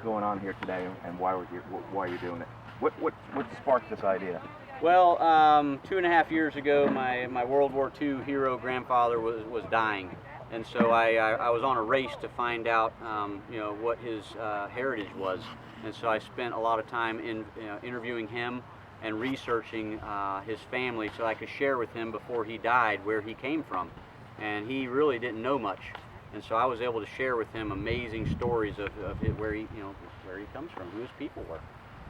going on here today, and why you're doing it? What sparked this idea? Well, 2.5 years ago, my World War II hero grandfather was dying, and so I was on a race to find out what his heritage was, and so I spent a lot of time interviewing him and researching his family so I could share with him before he died where he came from, and he really didn't know much, and so I was able to share with him amazing stories of where he comes from, who his people were.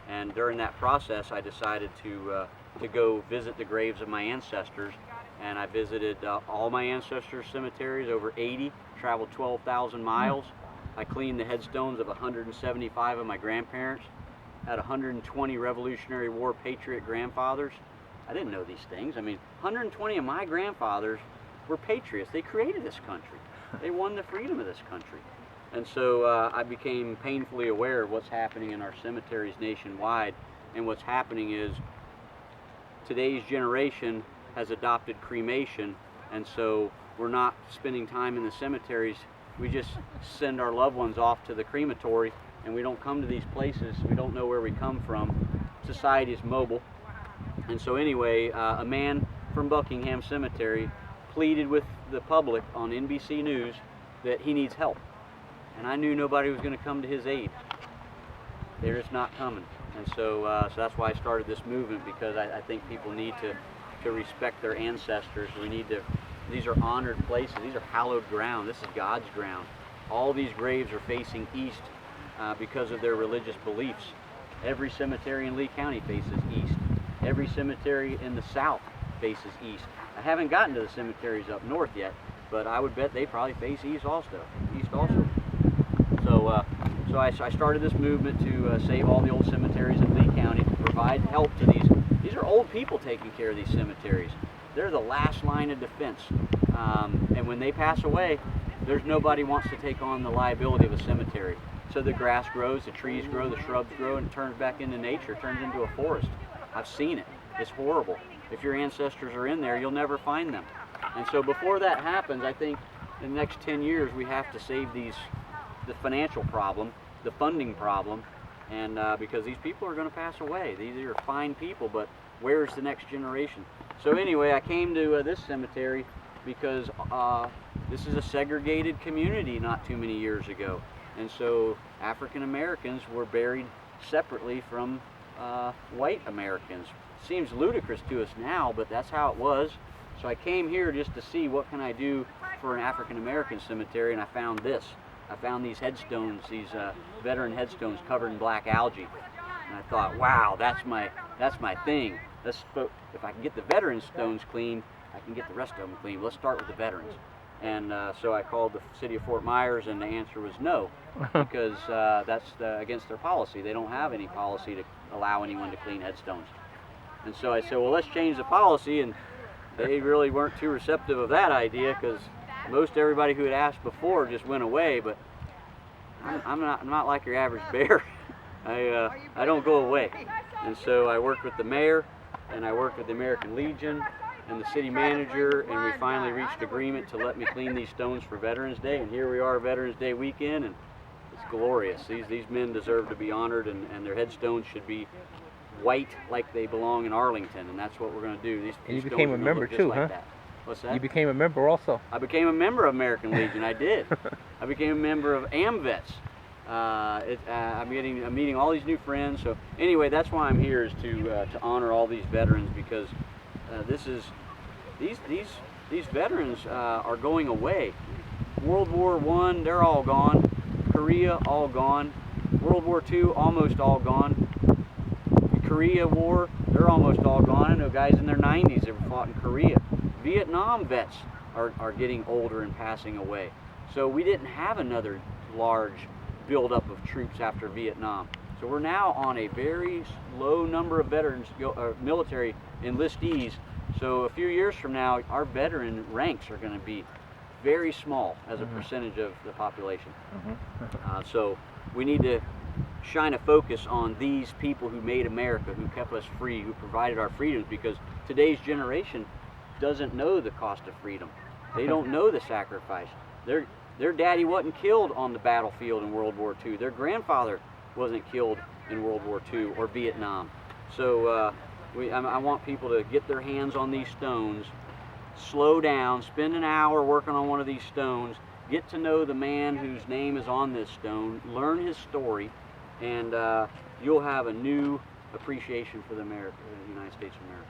And during that process, I decided to go visit the graves of my ancestors, and I visited all my ancestors' cemeteries, over 80, traveled 12,000 miles. I cleaned the headstones of 175 of my grandparents, had 120 Revolutionary War patriot grandfathers. I didn't know these things. I mean, 120 of my grandfathers were patriots. They created this country. They won the freedom of this country. And so I became painfully aware of what's happening in our cemeteries nationwide. And what's happening is today's generation has adopted cremation, and so we're not spending time in the cemeteries. We just send our loved ones off to the crematory, and we don't come to these places. We don't know where we come from. Society is mobile. And so anyway, a man from Buckingham Cemetery pleaded with the public on NBC News that he needs help. And I knew nobody was going to come to his aid. They're just not coming. And so that's why I started this movement, because I think people need to respect their ancestors. These are honored places. These are hallowed ground. This is God's ground. All these graves are facing east because of their religious beliefs. Every cemetery in Lee County faces east. Every cemetery in the south faces east. I haven't gotten to the cemeteries up north yet, but I would bet they probably face east also. So I started this movement to save all the old cemeteries in Lee County, to provide help to these. These are old people taking care of these cemeteries. They're the last line of defense. And when they pass away, there's nobody wants to take on the liability of a cemetery. So the grass grows, the trees grow, the shrubs grow, and it turns back into nature, turns into a forest. I've seen it. It's horrible. If your ancestors are in there, you'll never find them. And so before that happens, I think in the next 10 years, we have to save the financial problem, the funding problem, and because these people are going to pass away. These are fine people, but where's the next generation? So anyway, I came to this cemetery because this is a segregated community not too many years ago. And so African Americans were buried separately from white Americans. Seems ludicrous to us now, but that's how it was. So I came here just to see what can I do for an African American cemetery, and I found this. I found these headstones, these veteran headstones covered in black algae, and I thought, wow, that's my thing. If I can get the veteran stones clean, I can get the rest of them clean. Let's start with the veterans. And so I called the city of Fort Myers, and the answer was no, because that's against their policy. They don't have any policy to allow anyone to clean headstones. And so I said, well, let's change the policy, and they really weren't too receptive of that idea, because most everybody who had asked before just went away. But I'm not like your average bear. I don't go away. And so I worked with the mayor, and I worked with the American Legion and the city manager, and we finally reached agreement to let me clean these stones for Veterans Day. And here we are, Veterans Day weekend, and it's glorious. These men deserve to be honored, and their headstones should be white like they belong in Arlington, and that's what we're going to do. And you became a member too, huh? What's that? You became a member also. I became a member of American Legion. I did. I became a member of AMVETS. I'm meeting all these new friends. So anyway, that's why I'm here, is to honor all these veterans, because these veterans are going away. World War I, they're all gone. Korea, all gone. World War II, almost all gone. Korea War, they're almost all gone. I know guys in their 90s that fought in Korea. Vietnam vets are getting older and passing away. So we didn't have another large buildup of troops after Vietnam. So we're now on a very low number of veterans, military enlistees. So a few years from now, our veteran ranks are going to be very small as a percentage of the population. So we need to shine a focus on these people who made America, who kept us free, who provided our freedoms, because today's generation doesn't know the cost of freedom. They don't know the sacrifice. Their daddy wasn't killed on the battlefield in World War II. Their grandfather wasn't killed in World War II or Vietnam. So I want people to get their hands on these stones, slow down, spend an hour working on one of these stones, get to know the man whose name is on this stone, learn his story, and you'll have a new appreciation for the United States of America.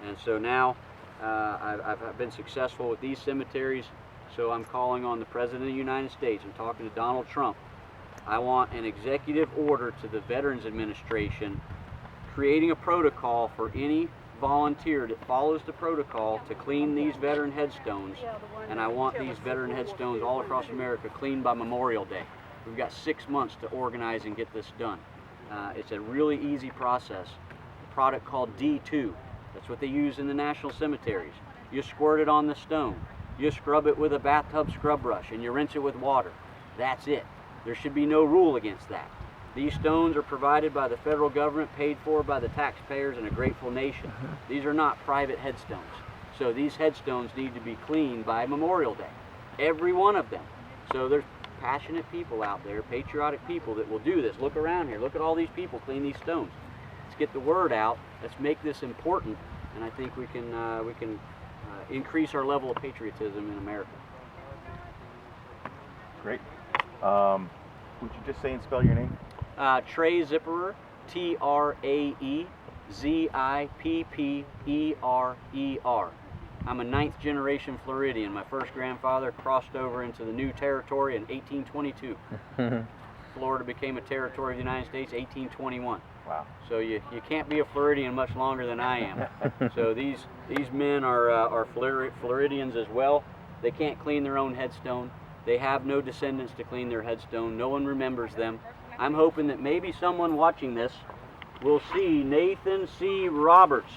And so now I've been successful with these cemeteries, so I'm calling on the President of the United States. I'm talking to Donald Trump. I want an executive order to the Veterans Administration creating a protocol for any volunteer that follows the protocol to clean these veteran headstones, and I want these veteran headstones all across America cleaned by Memorial Day. We've got 6 months to organize and get this done. It's a really easy process. A product called D2. That's what they use in the national cemeteries. You squirt it on the stone. You scrub it with a bathtub scrub brush and you rinse it with water. That's it. There should be no rule against that. These stones are provided by the federal government, paid for by the taxpayers and a grateful nation. These are not private headstones. So these headstones need to be cleaned by Memorial Day. Every one of them. So there's passionate people out there, patriotic people that will do this. Look around here. Look at all these people clean these stones. Let's get the word out. Let's make this important, and I think we can increase our level of patriotism in America. Great. Would you just say and spell your name? Trae Zipperur, Trae Zipperur. I'm a 9th generation Floridian. My first grandfather crossed over into the new territory in 1822. Florida became a territory of the United States 1821. Wow. So you can't be a Floridian much longer than I am. So these men are Floridians as well. They can't clean their own headstone. They have no descendants to clean their headstone. No one remembers them. I'm hoping that maybe someone watching this will see Nathan C. Roberts,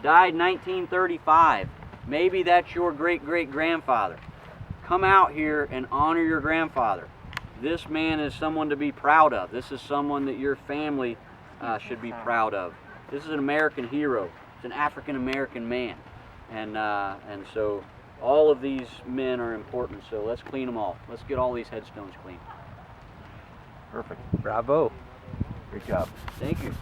died 1935. Maybe that's your great-great-grandfather. Come out here and honor your grandfather. This man is someone to be proud of. This is someone that your family should be proud of. This is an American hero. It's an African-American man. And so all of these men are important, so let's clean them all. Let's get all these headstones clean. Perfect. Bravo. Great job. Thank you.